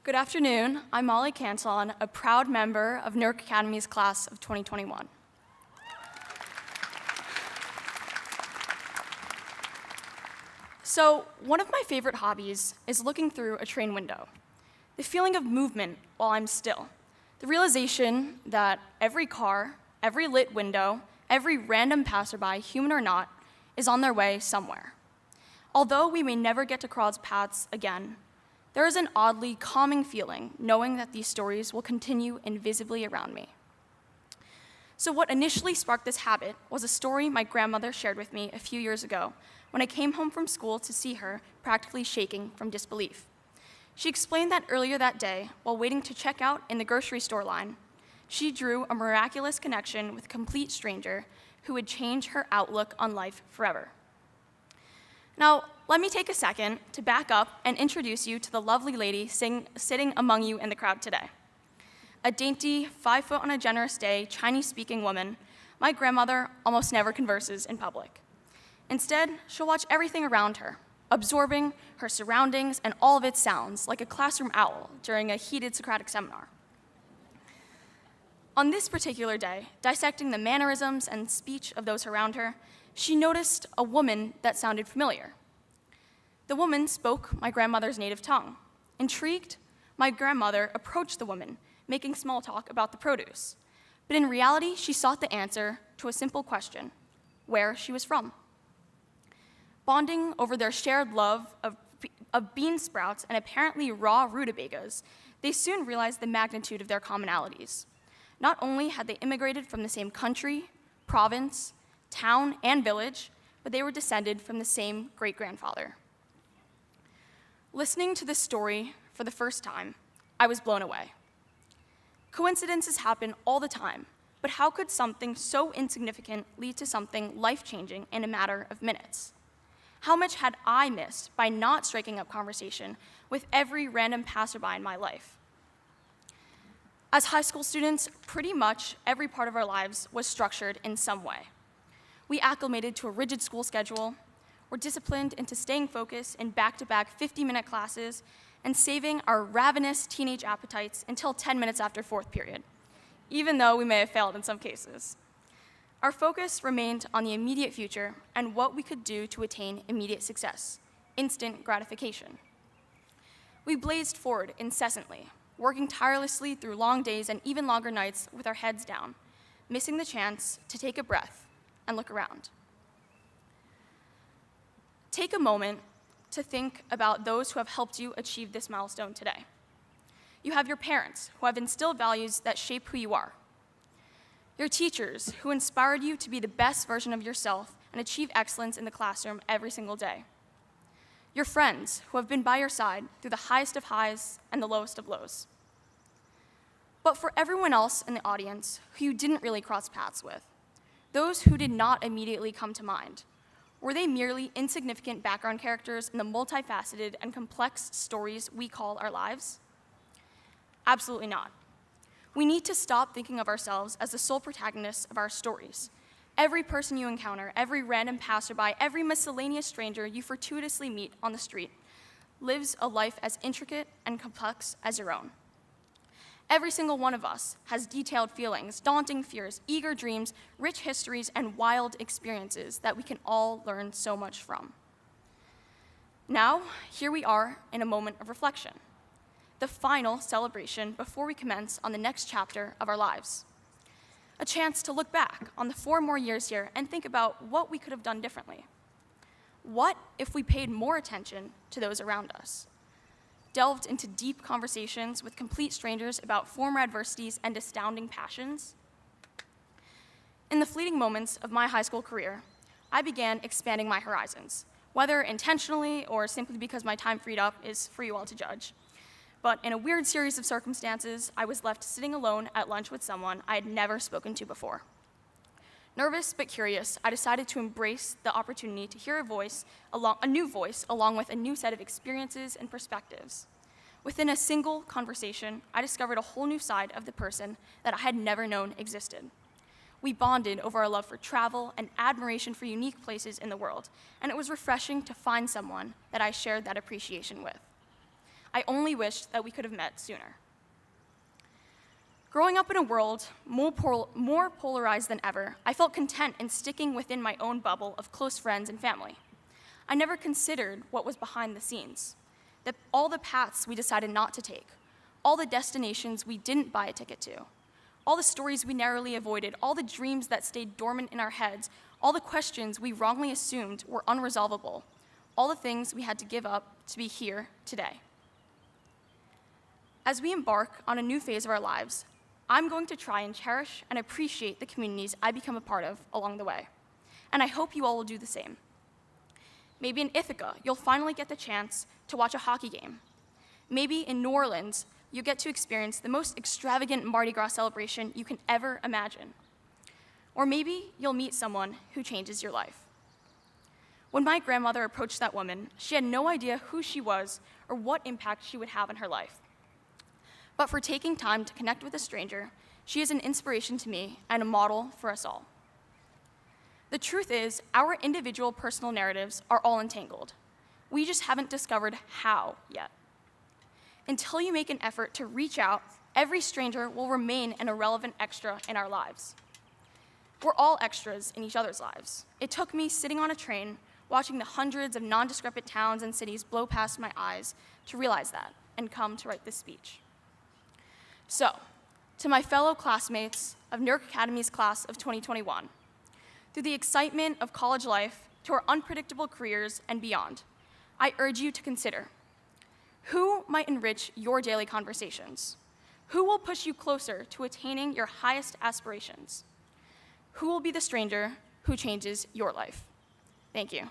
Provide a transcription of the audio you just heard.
Good afternoon. I'm Molly Cantillon, a proud member of Newark Academy's class of 2021. So, one of my favorite hobbies is looking through a train window. The feeling of movement while I'm still. The realization that every car, every lit window, every random passerby, human or not, is on their way somewhere. Although we may never get to cross paths again, there is an oddly calming feeling knowing that these stories will continue invisibly around me. So what initially sparked this habit was a story my grandmother shared with me a few years ago when I came home from school to see her practically shaking from disbelief. She explained that earlier that day, while waiting to check out in the grocery store line, she drew a miraculous connection with a complete stranger who would change her outlook on life forever. Now, let me take a second to back up and introduce you to the lovely lady sitting among you in the crowd today. A dainty, 5 foot on a generous day, Chinese-speaking woman, my grandmother almost never converses in public. Instead, she'll watch everything around her, absorbing her surroundings and all of its sounds like a classroom owl during a heated Socratic seminar. On this particular day, dissecting the mannerisms and speech of those around her, she noticed a woman that sounded familiar. The woman spoke my grandmother's native tongue. Intrigued, my grandmother approached the woman, making small talk about the produce. But in reality, she sought the answer to a simple question: where she was from. Bonding over their shared love of bean sprouts and apparently raw rutabagas, they soon realized the magnitude of their commonalities. Not only had they immigrated from the same country, province, town, and village, but they were descended from the same great-grandfather. Listening to this story for the first time, I was blown away. Coincidences happen all the time, but how could something so insignificant lead to something life-changing in a matter of minutes? How much had I missed by not striking up conversation with every random passerby in my life? As high school students, pretty much every part of our lives was structured in some way. We acclimated to a rigid school schedule, were disciplined into staying focused in back-to-back 50-minute classes, and saving our ravenous teenage appetites until 10 minutes after fourth period, even though we may have failed in some cases. Our focus remained on the immediate future and what we could do to attain immediate success, instant gratification. We blazed forward incessantly, working tirelessly through long days and even longer nights with our heads down, missing the chance to take a breath and look around. Take a moment to think about those who have helped you achieve this milestone today. You have your parents, who have instilled values that shape who you are. Your teachers, who inspired you to be the best version of yourself and achieve excellence in the classroom every single day. Your friends, who have been by your side through the highest of highs and the lowest of lows. But for everyone else in the audience who you didn't really cross paths with, those who did not immediately come to mind, were they merely insignificant background characters in the multifaceted and complex stories we call our lives? Absolutely not. We need to stop thinking of ourselves as the sole protagonists of our stories. Every person you encounter, every random passerby, every miscellaneous stranger you fortuitously meet on the street lives a life as intricate and complex as your own. Every single one of us has detailed feelings, daunting fears, eager dreams, rich histories, and wild experiences that we can all learn so much from. Now, here we are in a moment of reflection, the final celebration before we commence on the next chapter of our lives. A chance to look back on the 4 more years here and think about what we could have done differently. What if we paid more attention to those around us? Delved into deep conversations with complete strangers about former adversities and astounding passions? In the fleeting moments of my high school career, I began expanding my horizons, whether intentionally or simply because my time freed up is for you all to judge. But in a weird series of circumstances, I was left sitting alone at lunch with someone I had never spoken to before. Nervous but curious, I decided to embrace the opportunity to hear a new voice along with a new set of experiences and perspectives. Within a single conversation, I discovered a whole new side of the person that I had never known existed. We bonded over our love for travel and admiration for unique places in the world, and it was refreshing to find someone that I shared that appreciation with. I only wished that we could have met sooner. Growing up in a world more polarized than ever, I felt content in sticking within my own bubble of close friends and family. I never considered what was behind the scenes, all the paths we decided not to take, all the destinations we didn't buy a ticket to, all the stories we narrowly avoided, all the dreams that stayed dormant in our heads, all the questions we wrongly assumed were unresolvable, all the things we had to give up to be here today. As we embark on a new phase of our lives, I'm going to try and cherish and appreciate the communities I become a part of along the way, and I hope you all will do the same. Maybe in Ithaca, you'll finally get the chance to watch a hockey game. Maybe in New Orleans, you get to experience the most extravagant Mardi Gras celebration you can ever imagine. Or maybe you'll meet someone who changes your life. When my grandmother approached that woman, she had no idea who she was or what impact she would have in her life. But for taking time to connect with a stranger, she is an inspiration to me and a model for us all. The truth is, our individual personal narratives are all entangled. We just haven't discovered how yet. Until you make an effort to reach out, every stranger will remain an irrelevant extra in our lives. We're all extras in each other's lives. It took me sitting on a train, watching the hundreds of nondescript towns and cities blow past my eyes to realize that and come to write this speech. So, to my fellow classmates of Newark Academy's class of 2021, through the excitement of college life to our unpredictable careers and beyond, I urge you to consider who might enrich your daily conversations? Who will push you closer to attaining your highest aspirations? Who will be the stranger who changes your life? Thank you.